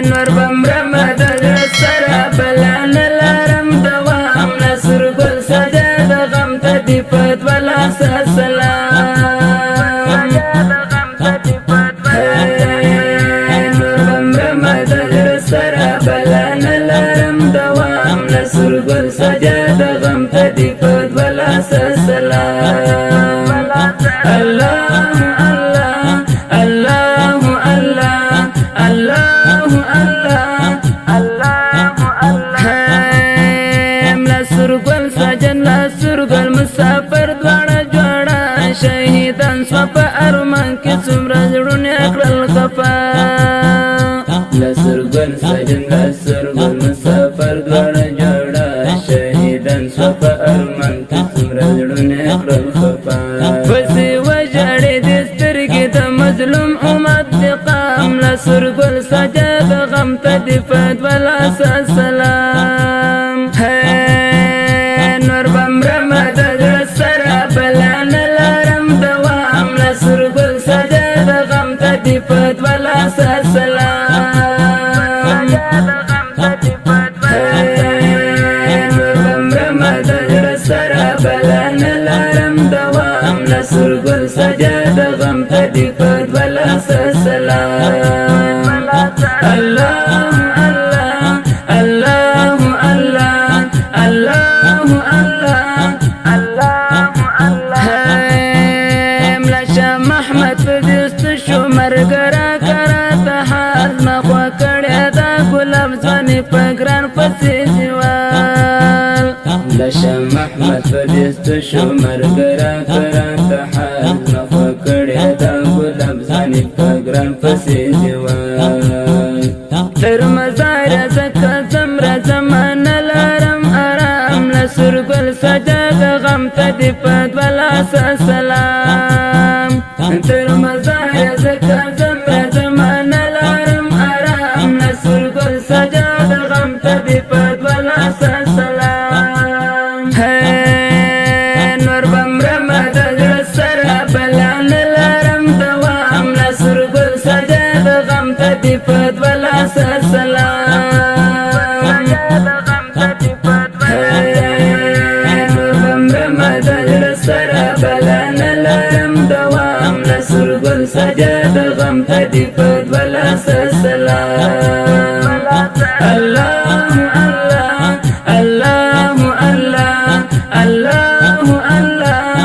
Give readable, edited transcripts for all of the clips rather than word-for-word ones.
نور بمرمه د زړه سره بلا نه لرم دوام نصر ګل سجاد غم ته دې په دوه لاسه سلام نور بمرمه د زړه سره بلا نه لرم دوام نصر ګل سجاد غم ته دې په دوه لاسه سلام الله الله الله الله الله الله الله الله ملا سرګل سجن لا سرګل مسافر دواړه جوړه شهیدان سو په ارمان کې څومره زړونه کړل خفا لا سرګل سجن لا سرګل مسافر دواړه جوړه شهیدان سو په ارمان کې څومره زړونه کړل خفا پسې وژړې د سترګې د مظلوم امت قام لا سرګل سجاد غم ته دې په دوه لاسه سلام نور بمرمه د زړه سره بلا نه لرم دوام لا سرګل سجاد غم ته دې په دوه لاسه سلام نور بمرمه د زړه سره بلا نه لرم دوام لا سرګل سجاد غم ته دې په دوه لاسه سلام الله الله الله الله الله الله الله الله ملا شاه محمد په دست شو مرګرا کرا ته حال مخوا کړه دا ګلاب ځواني په ګران پسې دیوال ملا شاه محمد په دست شو مرګرا کرا ته حال مخوا کړه دا ګلاب ځواني په ګران پسې دیوال تر مزار زکه زمره زمانه لرم آرام نصر ګل سجاد غم ته دې په دوه لاسه سلام تر مزار زکه زمره زمانه لرم آرام نصر ګل سجاد غم ته دې په دوه لاسه سلام نور بمرمه د زړه سره بلا نه لرم دوام نصر ګل سجاد غم ته دې په دوه لاسه سلام نور بمرمه د زړه سره بلا نه لرم دوام نصر ګل سجاد غم ته دې په دوه لاسه سلام الله الله الله الله الله الله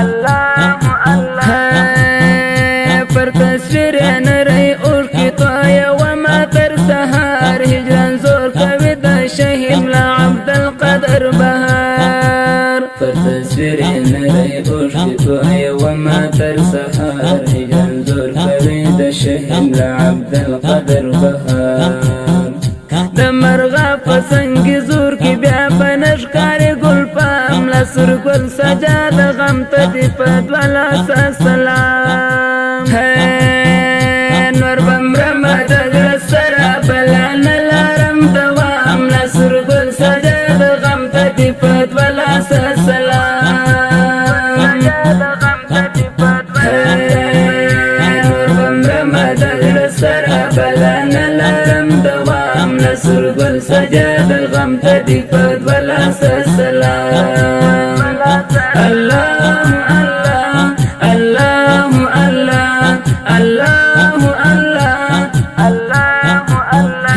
الله الله پر تصویر نری اور کی تویا و ما تر سهار هجران زور کوي د شهید لا عبد القدر بهار پر تصویر نری اور کی تویا و ما تر سهار هجران زور کوي د شهید لا عبد القدر بهار د مرغا پسنګ زور کی بیا بنش کار ګل پام لا سرګل سجاد غم ته دې په دوه لاسه سلام نور بمرمه د زړه سره بلا نه لرم دوام لا سرګل سجاد غم ته دې په دوه لاسه سلام نور بمرمه د زړه سره بلا نه لرم دوام نصر ګل سجاد غم ته دې په دوه لاسه سلام الله الله الله الله الله الله الله الله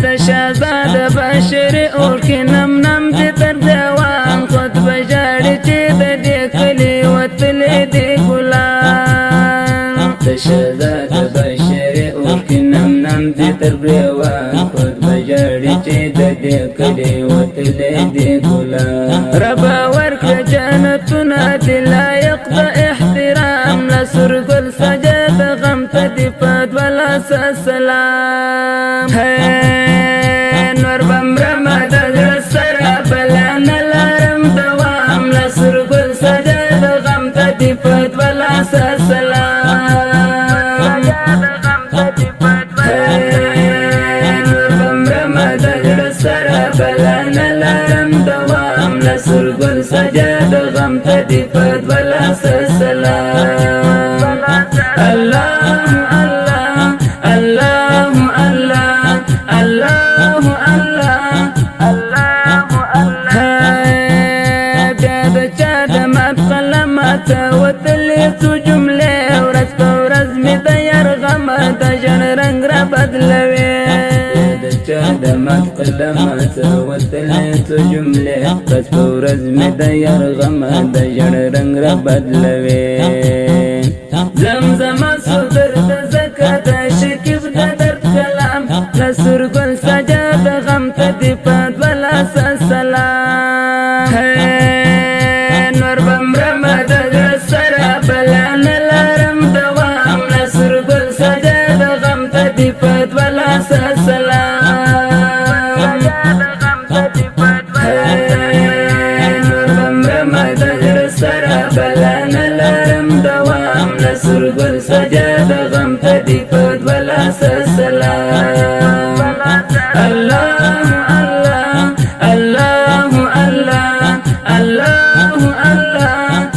د شهزاده بشر اور کې نم نم دې تر دیوان خود بجاړي چې د دې کلی وتلې دې ګلان د شهزاده بشر اور کې نم نم دې تر دیوان خود بجاړي چې د دې کلی وتلې دې ګلان رب ورکړه جنتونه دې لایق د احترام نصر ګل سجاد غم ته دې په دوه لاسه سلام نور بمرمه د زړه سره بلا نه لرم دوام نصر ګل سجاد غم ته دې په دوه لاسه سلام نور بمرمه د زړه سره بلا نه لرم دوام نصر ګل سجاد غم ته دې په دوه لاسه سلام الله الله وتلې څو جملې ورځ په ورځ مې د یرغم د ژوند رنګ را بدلوي د چا د مات قلم وتلې څو جملې ورځ په ورځ مې د یرغم د ژوند رنګ را بدلوي زمزمه صدر د زکات شکیب د درد کلام نصر ګل سجاد غم ته دی پد ولا سلام نور بمرم د سره بلان لرم دوام نصر ګل سجاد غم ته دی پد ولا سلام نور بمرم د سره بلان لرم دوام نصر ګل سجاد غم ته دی پد ولا سلام الله الله الله الله الله الله